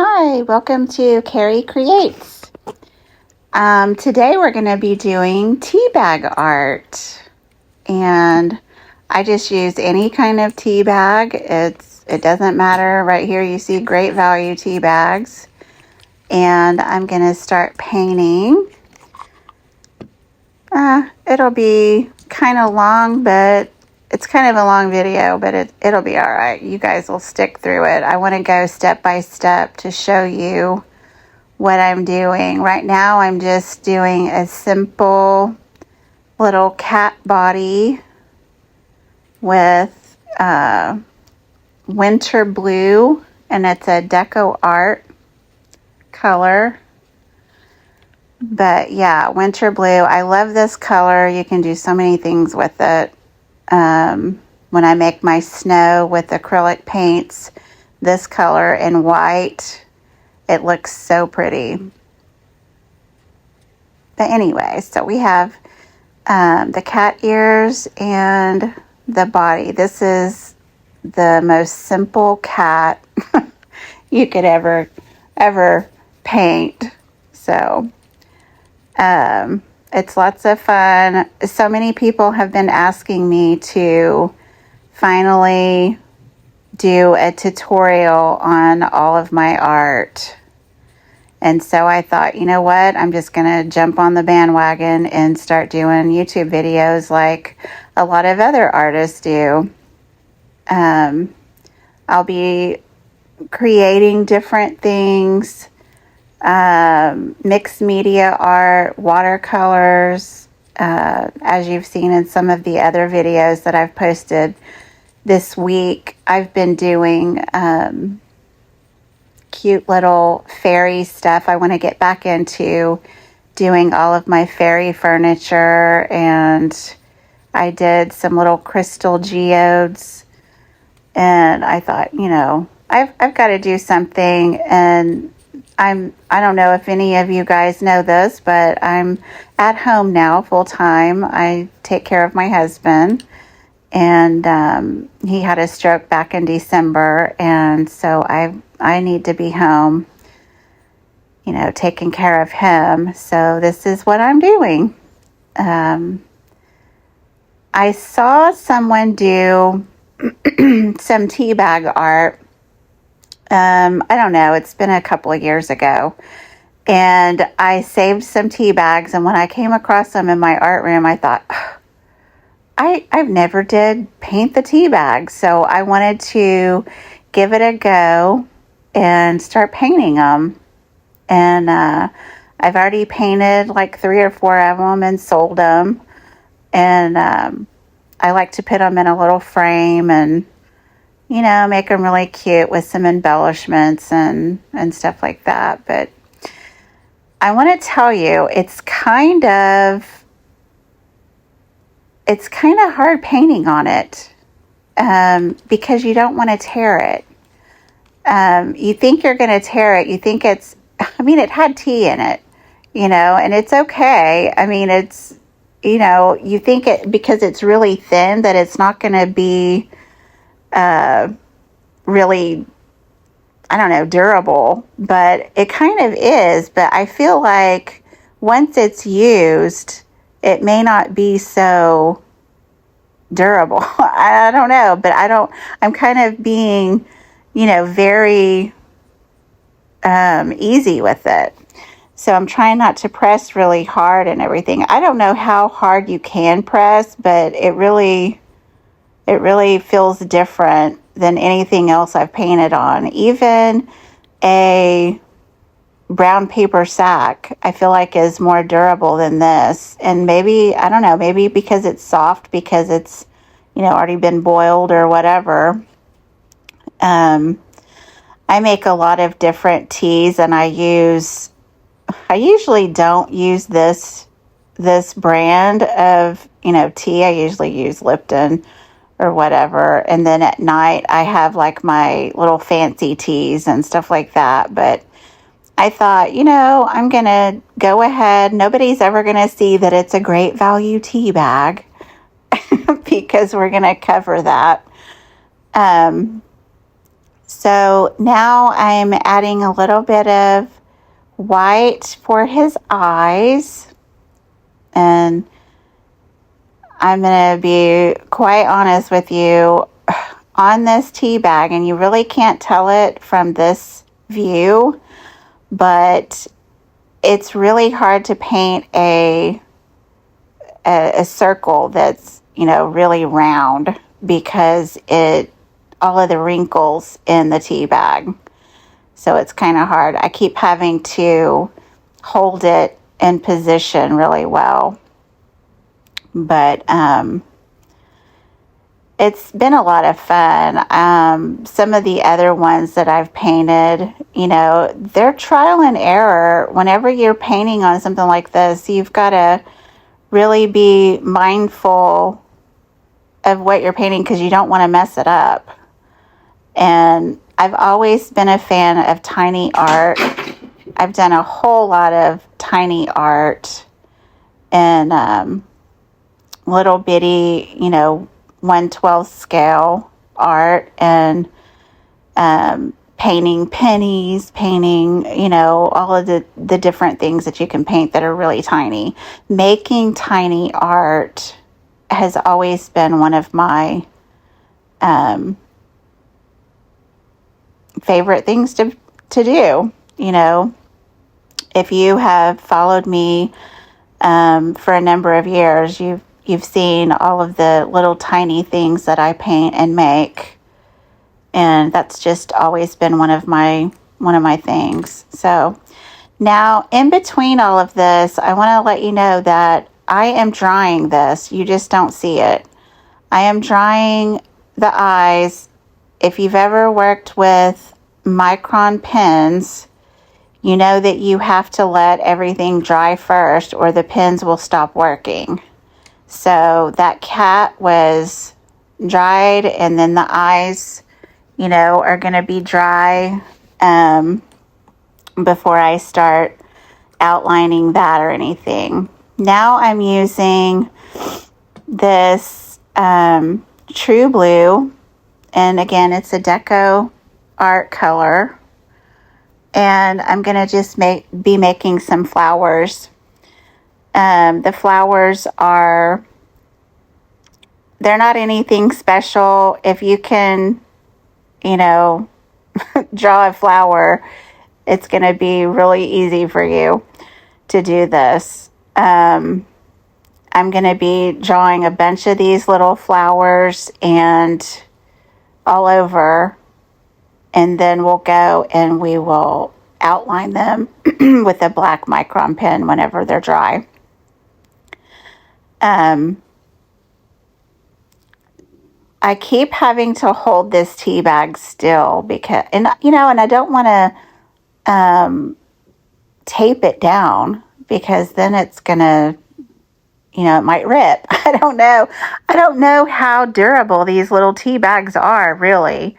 Hi, welcome to Carrie Creates. Today we're going to be doing tea bag art, and I just use any kind of tea bag. It doesn't matter. Right here you see Great Value tea bags, and I'm going to start painting. It'll be kind of long, but it's kind of a long video, but it'll be all right. You guys will stick through it. I want to go step by step to show you what I'm doing. Right now I'm just doing a simple little cat body with winter blue, and it's a Deco Art color. But yeah, winter blue. I love this color. You can do so many things with it. When I make my snow with acrylic paints, this color in white, it looks so pretty. But anyway, so we have the cat ears and the body. This is the most simple cat you could ever paint. So it's lots of fun. So many people have been asking me to finally do a tutorial on all of my art. And so I thought, you know what? I'm just going to jump on the bandwagon and start doing YouTube videos like a lot of other artists do. I'll be creating different things. Mixed media art, watercolors, as you've seen in some of the other videos that I've posted this week. I've been doing cute little fairy stuff. I want to get back into doing all of my fairy furniture, and I did some little crystal geodes, and I thought, I've got to do something. And I don't know if any of you guys know this, but I'm at home now full time. I take care of my husband, and he had a stroke back in December, and so I need to be home, taking care of him. So this is what I'm doing. I saw someone do some tea bag art. I don't know, it's been a couple of years ago, and I saved some tea bags, and when I came across them in my art room, I thought, I've never did paint the tea bags, so I wanted to give it a go and start painting them. And I've already painted like 3 or 4 of them and sold them, and I like to put them in a little frame and make them really cute with some embellishments and stuff like that. But I want to tell you, it's kind of hard painting on it because you don't want to tear it. You think you're going to tear it. You think it had tea in it, and it's okay. It's, you think it, because it's really thin, that it's not going to be really, durable, but it kind of is. But I feel like once it's used, it may not be so durable. I don't know, but I'm kind of being, very easy with it. So I'm trying not to press really hard and everything. I don't know how hard you can press, but it really feels different than anything else I've painted on. Even a brown paper sack, I feel like, is more durable than this. And maybe, I don't know, maybe because it's soft, because it's, already been boiled or whatever. I make a lot of different teas, and I usually don't use this brand of, tea. I usually use Lipton or whatever. And then at night I have like my little fancy teas and stuff like that. But I thought, I'm going to go ahead. Nobody's ever going to see that it's a Great Value tea bag because we're going to cover that. So now I'm adding a little bit of white for his eyes. And I'm going to be quite honest with you on this tea bag, and you really can't tell it from this view, but it's really hard to paint a circle that's, really round because all of the wrinkles in the tea bag. So it's kind of hard. I keep having to hold it in position really well. But it's been a lot of fun. Some of the other ones that I've painted, they're trial and error. Whenever you're painting on something like this, you've got to really be mindful of what you're painting because you don't want to mess it up. And I've always been a fan of tiny art. I've done a whole lot of tiny art and little bitty, 1/12 scale art, and painting pennies, painting, all of the different things that you can paint that are really tiny. Making tiny art has always been one of my favorite things to do. If you have followed me for a number of years, you've seen all of the little tiny things that I paint and make, and that's just always been one of my things. So now, in between all of this, I want to let you know that I am drying this. You just don't see it. I am drying the eyes. If you've ever worked with Micron Pens, you know that you have to let everything dry first or the pens will stop working. So that cat was dried, and then the eyes, are going to be dry before I start outlining that or anything. Now I'm using this True Blue, and again, it's a Deco Art color. And I'm going to just be making some flowers. The flowers they're not anything special. If you can, draw a flower, it's going to be really easy for you to do this. I'm going to be drawing a bunch of these little flowers and all over, and then we'll go and we will outline them with a black Micron pen whenever they're dry. I keep having to hold this tea bag still because, and I don't want to tape it down because then it's gonna, it might rip. I don't know. I don't know how durable these little tea bags are, really.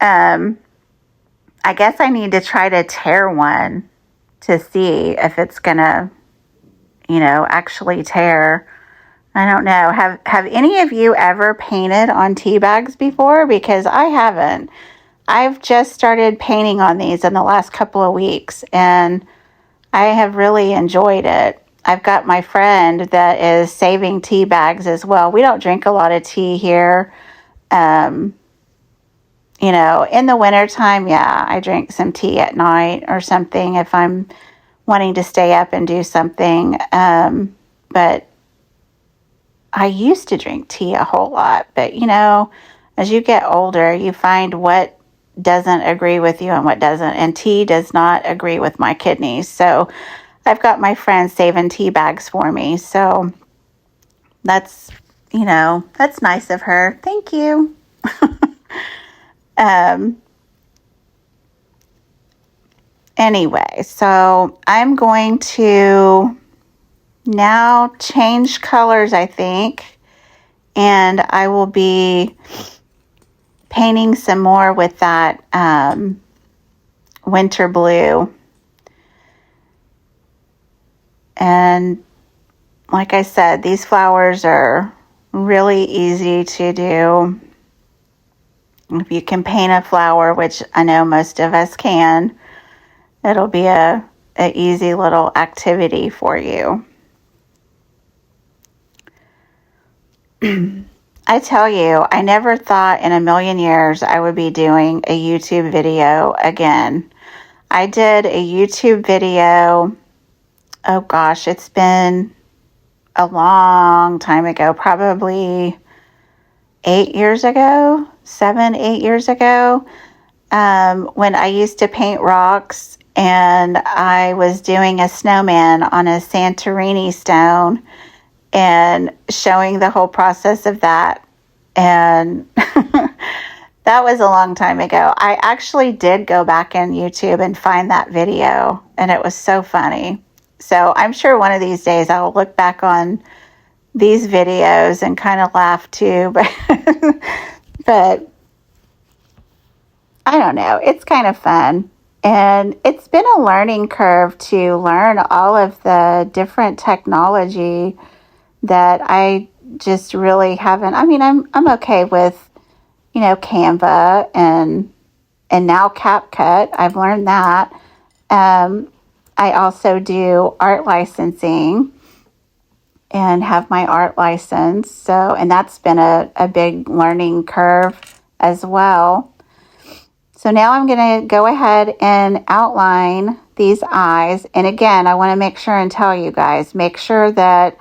I guess I need to try to tear one to see if it's gonna, actually tear. I don't know. Have any of you ever painted on tea bags before? Because I haven't. I've just started painting on these in the last couple of weeks, and I have really enjoyed it. I've got my friend that is saving tea bags as well. We don't drink a lot of tea here. In the wintertime, yeah, I drink some tea at night or something if I'm wanting to stay up and do something. But I used to drink tea a whole lot. But, as you get older, you find what doesn't agree with you and what doesn't. And tea does not agree with my kidneys. So I've got my friend saving tea bags for me. So that's nice of her. Thank you. Anyway, so I'm going to now change colors, I think, and I will be painting some more with that winter blue. And like I said, these flowers are really easy to do. If you can paint a flower, which I know most of us can, it'll be a easy little activity for you. I tell you, I never thought in a million years I would be doing a YouTube video again. I did a YouTube video, oh gosh, it's been a long time ago, probably 8 years ago, 7, 8 years ago, when I used to paint rocks and I was doing a snowman on a Santorini stone and showing the whole process of that. And that was a long time ago. I actually did go back in YouTube and find that video, and it was so funny. So I'm sure one of these days I'll look back on these videos and kind of laugh too, but I don't know. It's kind of fun. And it's been a learning curve to learn all of the different technology that I just really haven't. I mean, I'm okay with, Canva and now CapCut. I've learned that. I also do art licensing and have my art license. So, and that's been a big learning curve as well. So now I'm going to go ahead and outline these eyes. And again, I want to make sure and tell you guys, make sure that,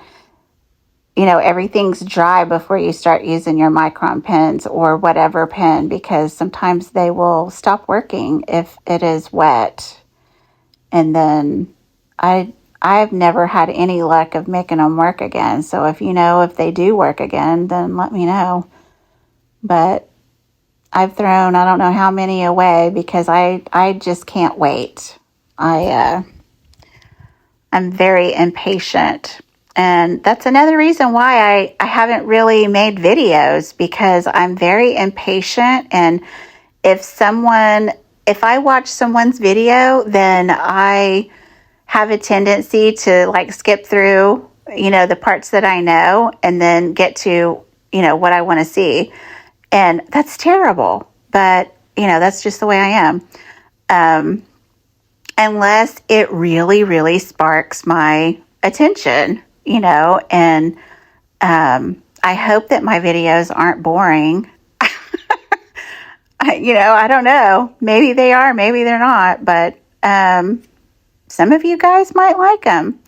everything's dry before you start using your Micron pens or whatever pen, because sometimes they will stop working if it is wet. And then I've never had any luck of making them work again. So if they do work again, then let me know. But I've thrown I don't know how many away because I just can't wait. I'm very impatient. And that's another reason why I haven't really made videos, because I'm very impatient. And if I watch someone's video, then I have a tendency to skip through, the parts that I know and then get to, what I want to see. And that's terrible, but that's just the way I am. Unless it really, really sparks my attention, and I hope that my videos aren't boring. I don't know. Maybe they are, maybe they're not, but some of you guys might like them.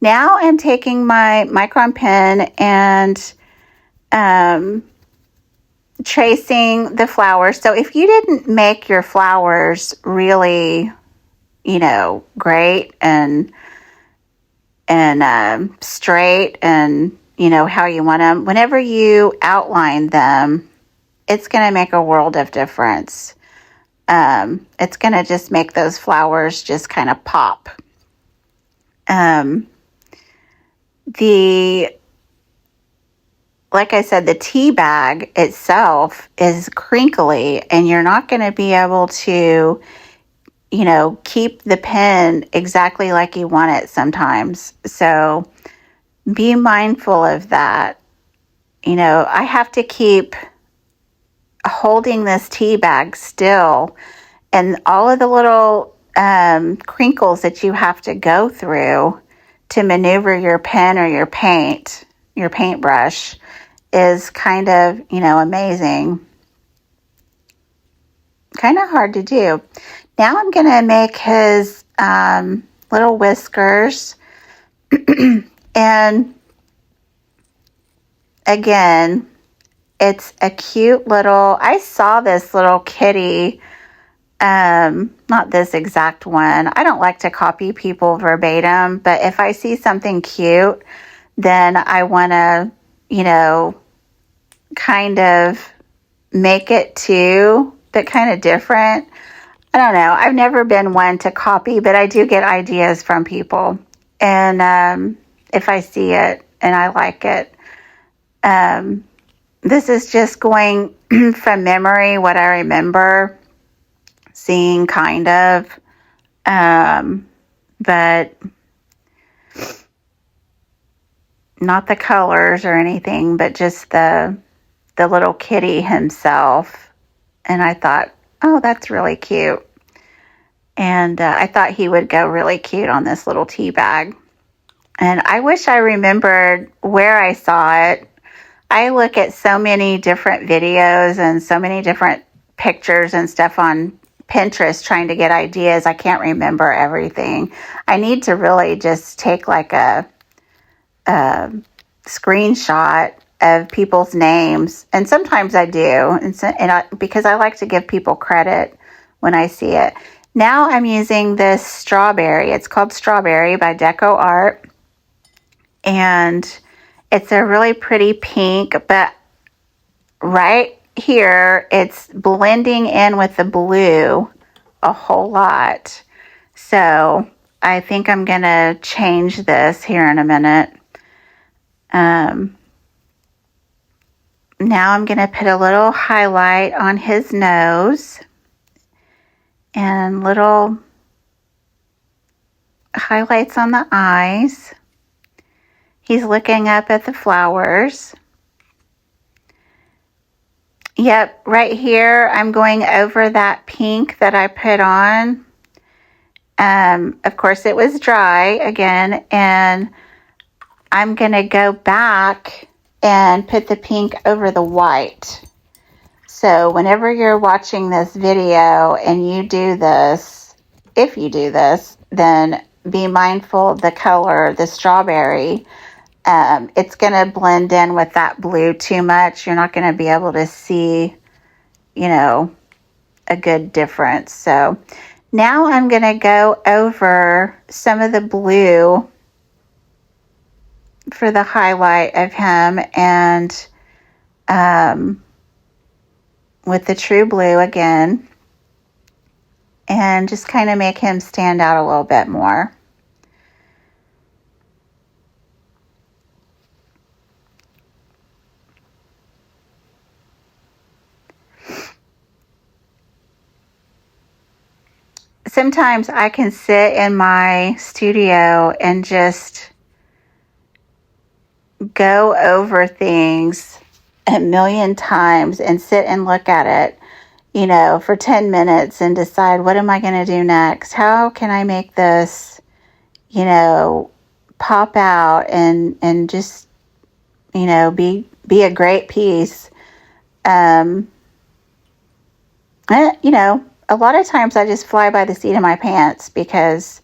Now I'm taking my Micron pen and tracing the flowers. So if you didn't make your flowers really, great and straight and, how you want them, whenever you outline them, it's going to make a world of difference. It's going to just make those flowers just kind of pop. Like I said, the tea bag itself is crinkly, and you're not going to be able to, keep the pen exactly like you want it sometimes. So be mindful of that. I have to keep holding this tea bag still, and all of the little crinkles that you have to go through to maneuver your pen or your paintbrush is kind of, amazing. Kind of hard to do. Now I'm going to make his little whiskers. And again, it's a cute little, I saw this little kitty, not this exact one. I don't like to copy people verbatim, but if I see something cute, then I want to, kind of make it too, but kind of different. I don't know. I've never been one to copy, but I do get ideas from people. And if I see it and I like it, this is just going from memory, what I remember seeing kind of, but not the colors or anything, but just the little kitty himself. And I thought, oh, that's really cute. And I thought he would go really cute on this little tea bag. And I wish I remembered where I saw it. I look at so many different videos and so many different pictures and stuff on Pinterest trying to get ideas. I can't remember everything. I need to really just take like a screenshot of people's names. And sometimes I do, because I like to give people credit when I see it. Now I'm using this strawberry. It's called Strawberry by Deco Art. And it's a really pretty pink, but right here it's blending in with the blue a whole lot. So I think I'm going to change this here in a minute. Now I'm going to put a little highlight on his nose and little highlights on the eyes. He's looking up at the flowers. Yep, right here I'm going over that pink that I put on. Of course it was dry again, and I'm going to go back and put the pink over the white. So whenever you're watching this video and you do this, if you do this, then be mindful of the color, the strawberry. It's going to blend in with that blue too much. You're not going to be able to see, a good difference. So now I'm going to go over some of the blue for the highlight of him, and with the true blue again, and just kind of make him stand out a little bit more. Sometimes I can sit in my studio and just go over things a million times and sit and look at it, for 10 minutes and decide, what am I going to do next? How can I make this, pop out and just, be a great piece. A lot of times I just fly by the seat of my pants because,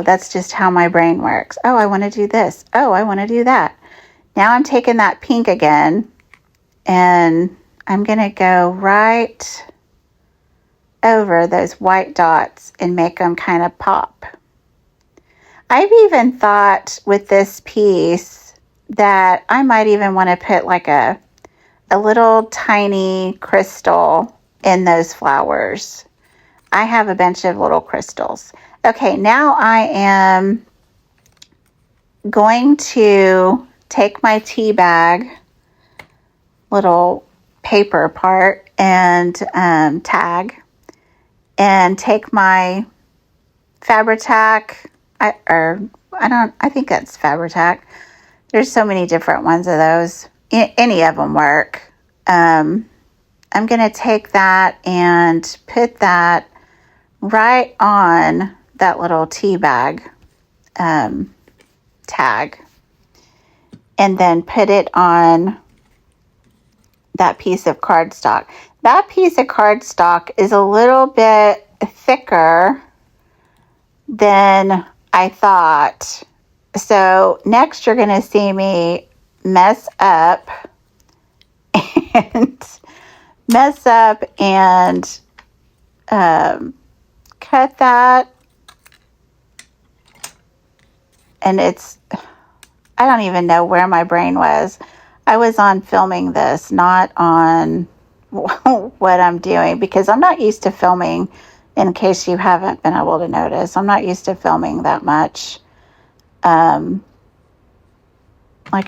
that's just how my brain works. Oh, I want to do this. Oh, I want to do that. Now I'm taking that pink again, and I'm going to go right over those white dots and make them kind of pop. I've even thought with this piece that I might even want to put like a little tiny crystal in those flowers. I have a bunch of little crystals. Okay, now I am going to take my tea bag, little paper part, and tag, and take my Fabri-Tac. I think that's Fabri-Tac. There's so many different ones of those. Any of them work. I'm going to take that and put that right on that little tea bag tag, and then put it on that piece of cardstock. That piece of cardstock is a little bit thicker than I thought. So next you're going to see me mess up and cut that. And I don't even know where my brain was. I was on filming this, not on what I'm doing, because I'm not used to filming, in case you haven't been able to notice. I'm not used to filming that much. Like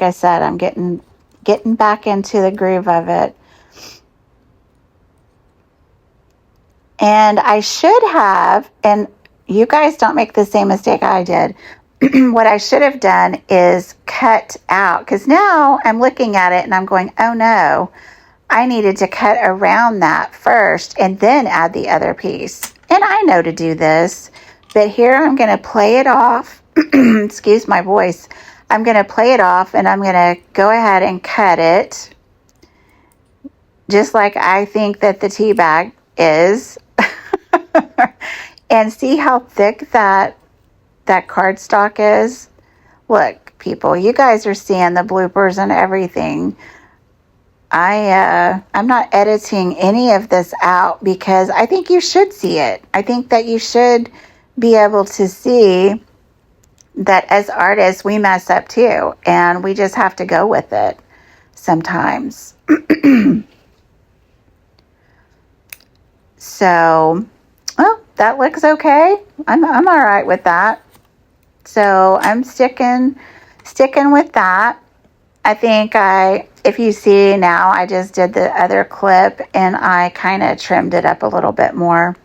I said, I'm getting back into the groove of it. And I should have, and you guys don't make the same mistake I did. What I should have done is cut out, because now I'm looking at it and I'm going, oh no, I needed to cut around that first and then add the other piece. And I know to do this, but here I'm going to play it off. Excuse my voice. I'm going to play it off and I'm going to go ahead and cut it just like I think that the tea bag is. And see how thick that cardstock is? Look, people, you guys are seeing the bloopers and everything. I'm not editing any of this out because I think you should see it. I think that you should be able to see that as artists, we mess up too, and we just have to go with it sometimes. So, well, that looks okay. I'm all right with that. So I'm sticking with that. I think if you see now, I just did the other clip and I kind of trimmed it up a little bit more.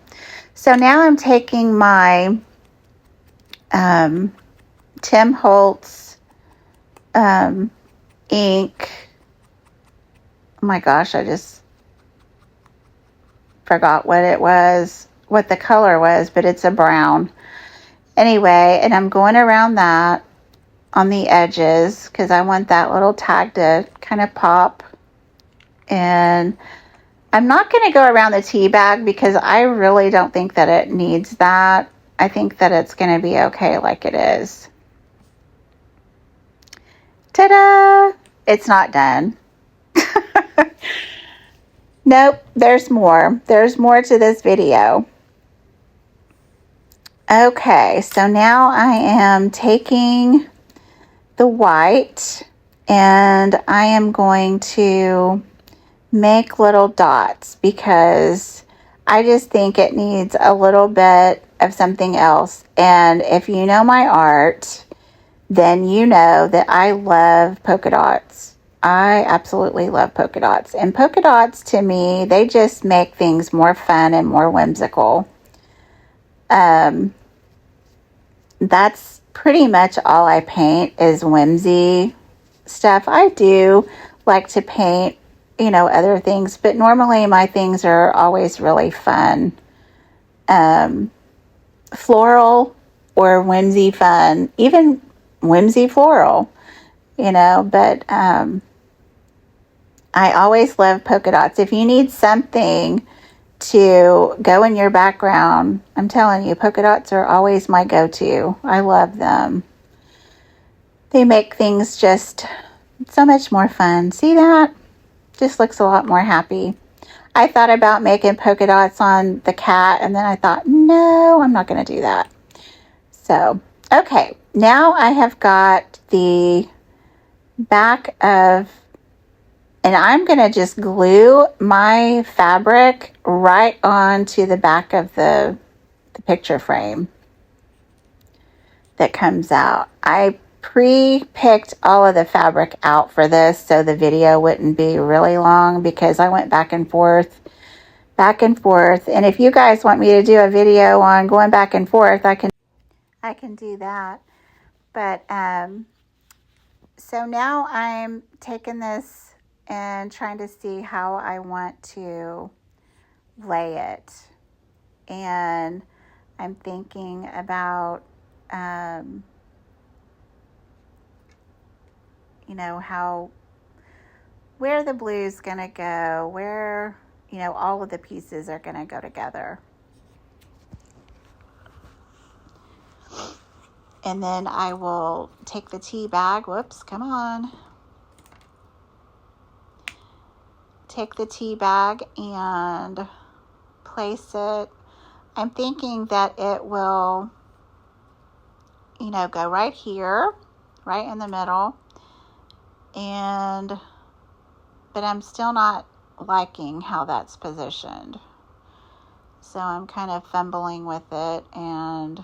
So now I'm taking my Tim Holtz ink. Oh my gosh, I just forgot what the color was, but it's a brown. Anyway, and I'm going around that on the edges because I want that little tag to kind of pop. And I'm not going to go around the tea bag because I really don't think that it needs that. I think that it's going to be okay like it is. Ta-da! It's not done. Nope, there's more. There's more to this video. Okay, so now I am taking the white and I am going to make little dots because I just think it needs a little bit of something else. And if you know my art, then you know that I love polka dots. I absolutely love polka dots. And polka dots, to me, they just make things more fun and more whimsical. That's pretty much all I paint is whimsy stuff. I do like to paint, other things, but normally my things are always really fun. Floral or whimsy fun, even whimsy floral, but I always love polka dots. If you need something to go in your background, I'm telling you, polka dots are always my go-to. I love them. They make things just so much more fun. See that? Just looks a lot more happy. I thought about making polka dots on the cat, and then I thought, no, I'm not going to do that. So, okay, now I have got the back of, and I'm going to just glue my fabric right onto the back of the picture frame that comes out. I pre-picked all of the fabric out for this so the video wouldn't be really long because I went back and forth. And if you guys want me to do a video on going back and forth, I can do that. But so now I'm taking this and trying to see how I want to lay it. And I'm thinking about, where the blue's going to go, where, all of the pieces are going to go together. And then I will take the tea bag. Whoops, come on. Take the tea bag and place it. I'm thinking that it will, go right here, right in the middle. But I'm still not liking how that's positioned. So I'm kind of fumbling with it. And,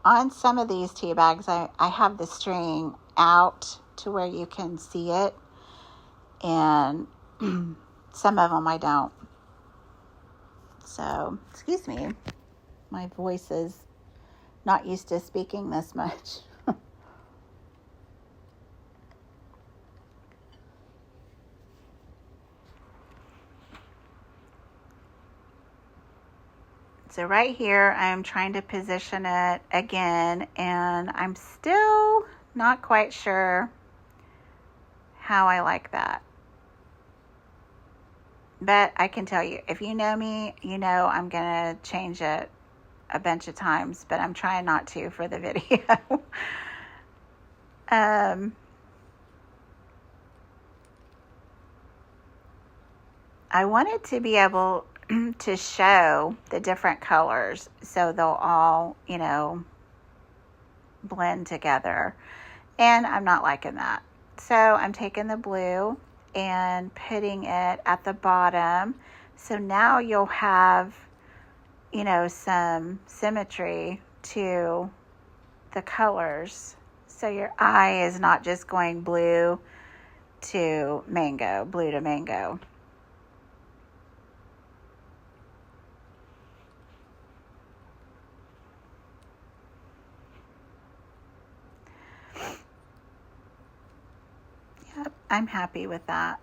on some of these tea bags, I have the string out to where you can see it. And some of them I don't. So, excuse me. My voice is not used to speaking this much. So right here, I'm trying to position it again, and I'm still not quite sure how I like that. But I can tell you, if you know me, you know I'm going to change it a bunch of times, but I'm trying not to for the video. I wanted to be able to show the different colors so they'll all, blend together. And I'm not liking that. So I'm taking the blue and putting it at the bottom. So now you'll have, some symmetry to the colors. So your eye is not just going blue to mango, blue to mango. Yep, I'm happy with that.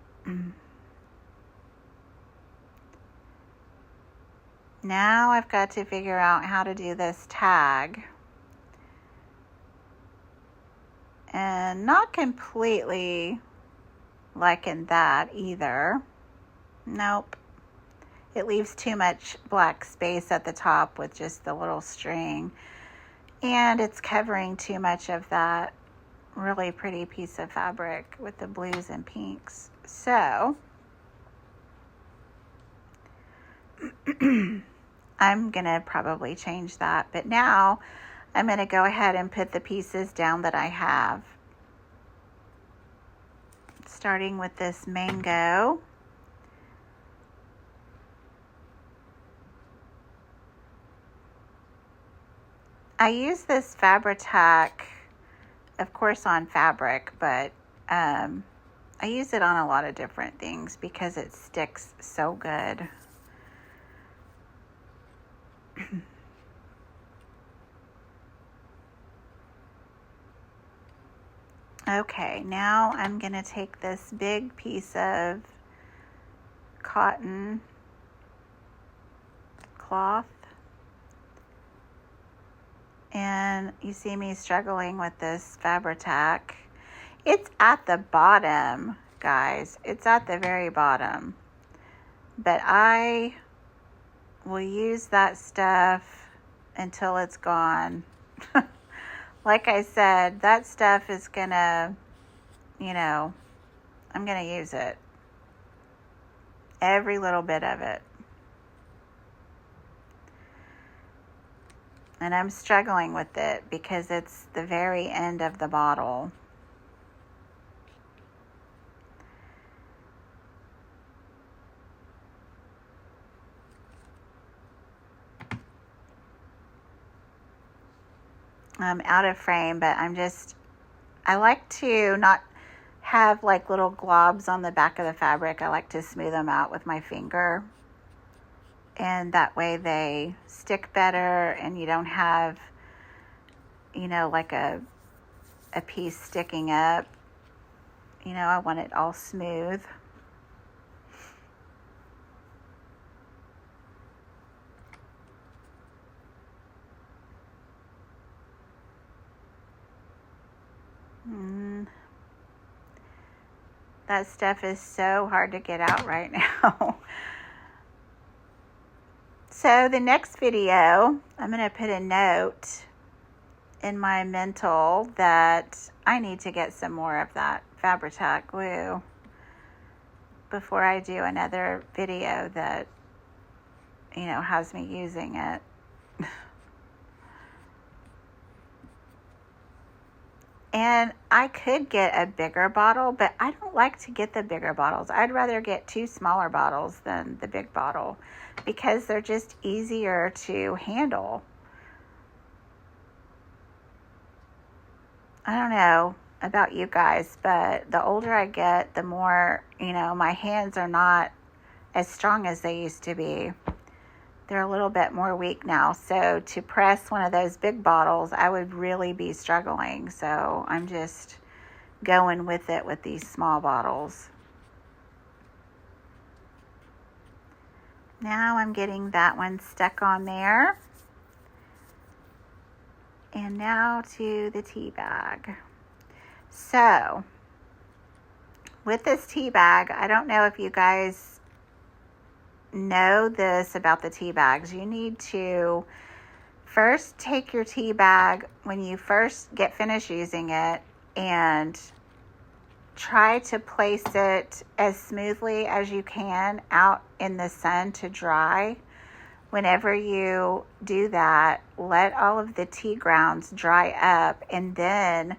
Now I've got to figure out how to do this tag. And not completely liking that either. Nope. It leaves too much black space at the top with just the little string. And it's covering too much of that really pretty piece of fabric with the blues and pinks. So I'm going to probably change that. But now I'm going to go ahead and put the pieces down that I have. Starting with this mango. I use this Fabri-Tac, of course, on fabric, but I use it on a lot of different things because it sticks so good. Okay, now I'm going to take this big piece of cotton cloth, and you see me struggling with this Fabri-Tac. It's at the bottom, guys. It's at the very bottom. But I will use that stuff until it's gone. Like I said, that stuff is gonna, I'm gonna use it. Every little bit of it. And I'm struggling with it because it's the very end of the bottle. I'm out of frame, but I like to not have like little globs on the back of the fabric. I like to smooth them out with my finger. And that way they stick better and you don't have, like a piece sticking up. I want it all smooth. That stuff is so hard to get out right now. So the next video, I'm going to put a note in my mental that I need to get some more of that Fabri-Tac glue before I do another video that, has me using it. And I could get a bigger bottle, but I don't like to get the bigger bottles. I'd rather get 2 smaller bottles than the big bottle because they're just easier to handle. I don't know about you guys, but the older I get, the more, my hands are not as strong as they used to be. They're a little bit more weak now. So to press one of those big bottles, I would really be struggling. So I'm just going with it with these small bottles. Now I'm getting that one stuck on there. And now to the tea bag. So, with this tea bag, I don't know if you guys know this about the tea bags. You need to first take your tea bag when you first get finished using it and try to place it as smoothly as you can out in the sun to dry. Whenever you do that, let all of the tea grounds dry up, and then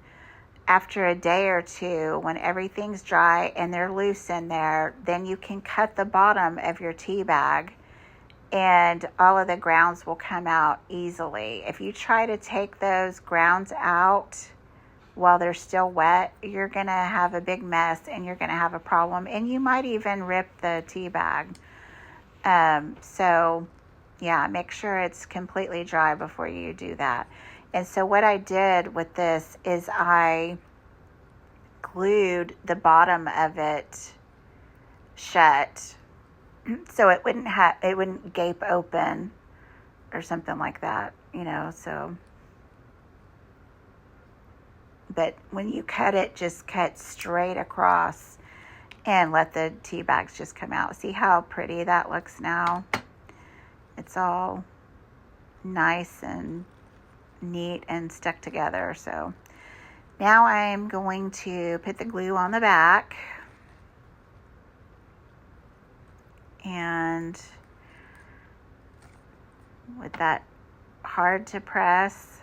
after a day or two, when everything's dry and they're loose in there, then you can cut the bottom of your tea bag and all of the grounds will come out easily. If you try to take those grounds out while they're still wet, you're going to have a big mess and you're going to have a problem, and you might even rip the tea bag. So yeah, make sure it's completely dry before you do that. And so what I did with this is I glued the bottom of it shut so it wouldn't gape open or something like that, so. But when you cut it, just cut straight across and let the tea bags just come out. See how pretty that looks now? It's all nice and neat and stuck together. So now I'm going to put the glue on the back. And with that hard to press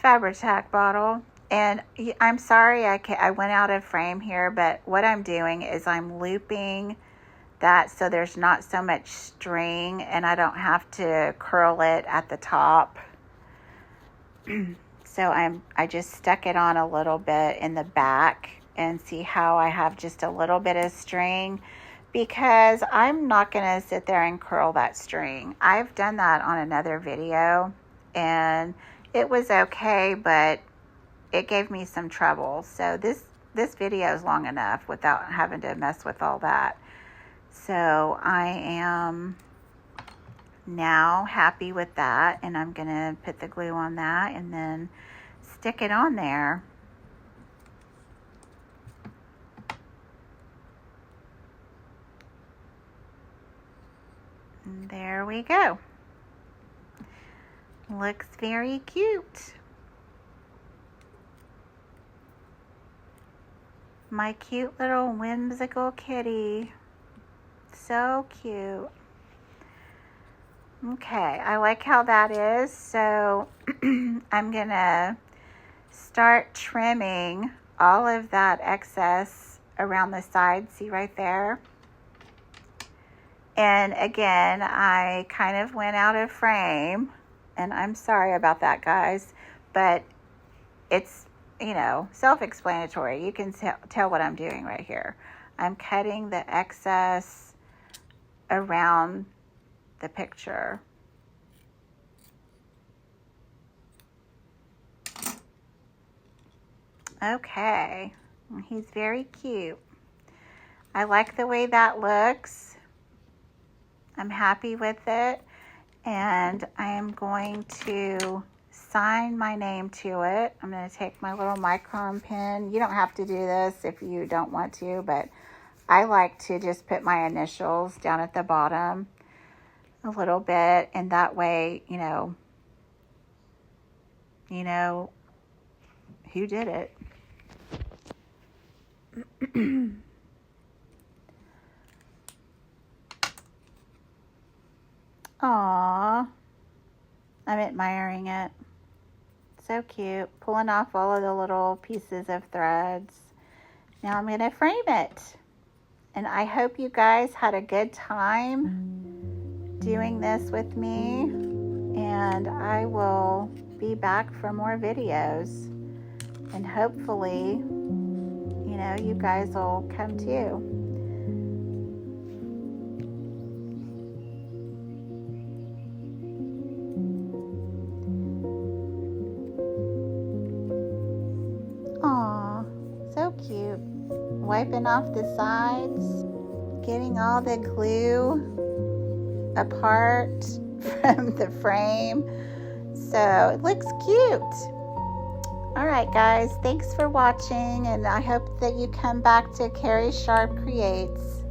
Fabri-Tac bottle. And I'm sorry I went out of frame here, but what I'm doing is I'm looping that so there's not so much string and I don't have to curl it at the top. So I just stuck it on a little bit in the back, and see how I have just a little bit of string, because I'm not going to sit there and curl that string. I've done that on another video and it was okay, but it gave me some trouble. So this video is long enough without having to mess with all that. So I am now happy with that, and I'm going to put the glue on that and then stick it on there. And there we go. Looks very cute. My cute little whimsical kitty. So cute. Okay, I like how that is. So I'm gonna start trimming all of that excess around the side. See right there? And again, I kind of went out of frame, and I'm sorry about that, guys, but it's, self-explanatory. You can tell what I'm doing right here. I'm cutting the excess around the picture. Okay, he's very cute. I like the way that looks. I'm happy with it, and I am going to sign my name to it. I'm going to take my little Micron pen. You don't have to do this if you don't want to, but I like to just put my initials down at the bottom a little bit, and that way, you know who did it. Aww, I'm admiring it. So cute. Pulling off all of the little pieces of threads. Now I'm going to frame it. And I hope you guys had a good time doing this with me. And I will be back for more videos. And hopefully, you guys will come too. Aw, so cute. Wiping off the sides. getting all the glue apart from the frame. So it looks cute. All right, guys, thanks for watching, and I hope that you come back to Carrie Sharp Creates.